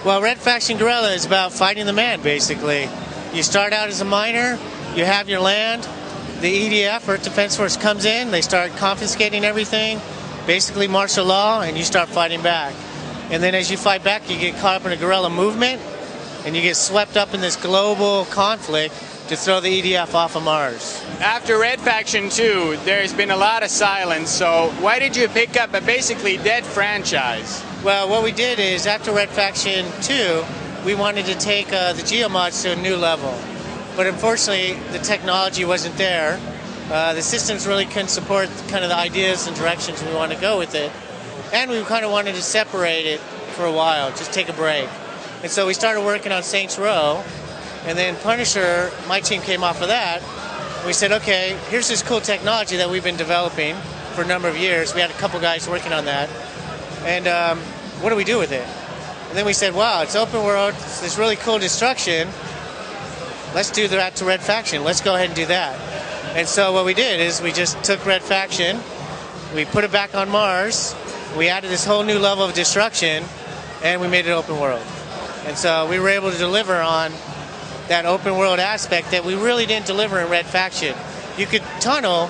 Well, Red Faction Guerrilla is about fighting the man, basically. You start out as a miner, you have your land, the EDF, Earth Defense Force, comes in, they start confiscating everything, basically martial law, and you start fighting back. And then as you fight back, you get caught up in a guerrilla movement, and you get swept up in this global conflict to throw the EDF off of Mars. After Red Faction 2, there's been a lot of silence, so why did you pick up a basically dead franchise? Well, what we did is, after Red Faction 2, we wanted to take the geomods to a new level. But unfortunately, the technology wasn't there. The systems really couldn't support kind of the ideas and directions we want to go with it. And we kind of wanted to separate it for a while, just take a break. And so we started working on Saints Row, and then Punisher, my team came off of that. We said, okay, here's this cool technology that we've been developing for a number of years. We had a couple guys working on that. And what do we do with it? And then we said, wow, it's open world, it's this really cool destruction. Let's do that to Red Faction. Let's go ahead and do that. And so what we did is we just took Red Faction, we put it back on Mars, we added this whole new level of destruction, and we made it open world. And so we were able to deliver on that open world aspect that we really didn't deliver in Red Faction. You could tunnel,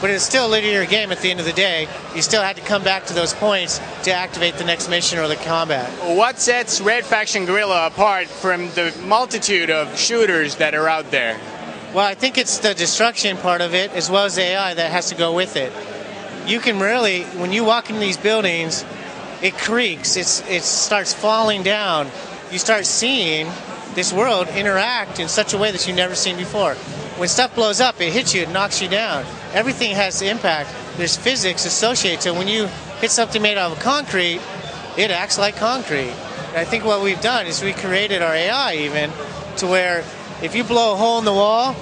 but it's still a linear game at the end of the day. You still had to come back to those points to activate the next mission or the combat. What sets Red Faction Guerrilla apart from the multitude of shooters that are out there? Well, I think it's the destruction part of it, as well as the AI that has to go with it. You can really, when you walk in these buildings, it creaks, it starts falling down. You start seeing this world interact in such a way that you've never seen before. When stuff blows up, it hits you, it knocks you down. Everything has impact. There's physics associated. So when you hit something made out of concrete, it acts like concrete. And I think what we've done is we created our AI even to where if you blow a hole in the wall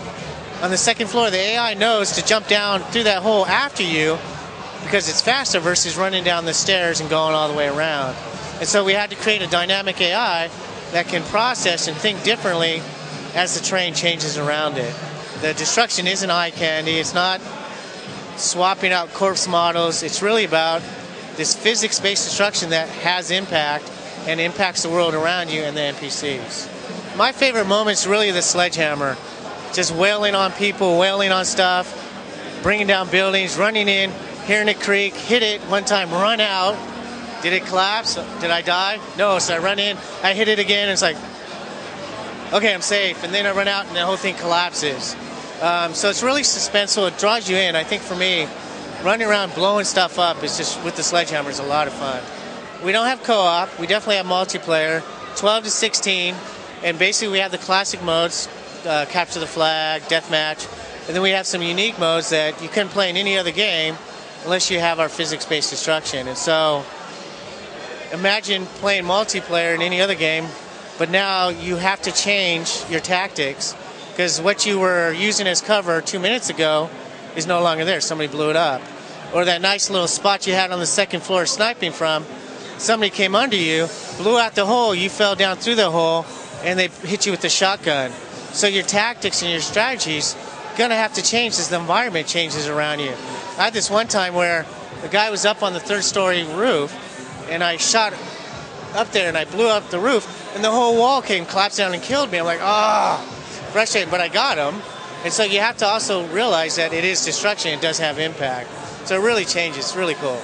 on the second floor, the AI knows to jump down through that hole after you because it's faster versus running down the stairs and going all the way around. And so we had to create a dynamic AI that can process and think differently as the terrain changes around it. The destruction isn't eye candy. It's not swapping out corpse models. It's really about this physics-based destruction that has impact and impacts the world around you and the NPCs. My favorite moment is really the sledgehammer. Just wailing on people, wailing on stuff, bringing down buildings, running in, hearing it creak, hit it one time, run out. Did it collapse? Did I die? No, so I run in, I hit it again, and it's like, okay, I'm safe. And then I run out and the whole thing collapses. So it's really suspenseful. It draws you in. I think for me, running around blowing stuff up is just, with the sledgehammer, is a lot of fun. We don't have co-op. We definitely have multiplayer, 12 to 16. And basically we have the classic modes, capture the flag, deathmatch. And then we have some unique modes that you couldn't play in any other game unless you have our physics-based destruction. And so imagine playing multiplayer in any other game, but now you have to change your tactics because what you were using as cover 2 minutes ago is no longer there. Somebody blew it up. Or that nice little spot you had on the second floor sniping from, somebody came under you, blew out the hole, you fell down through the hole, and they hit you with the shotgun. So your tactics and your strategies going to have to change as the environment changes around you. I had this one time where the guy was up on the third-story roof, and I shot up there and I blew up the roof, and the whole wall came, collapsed down and killed me. I'm like, frustrated, but I got him. And so you have to also realize that it is destruction, it does have impact. So it really changes, it's really cool.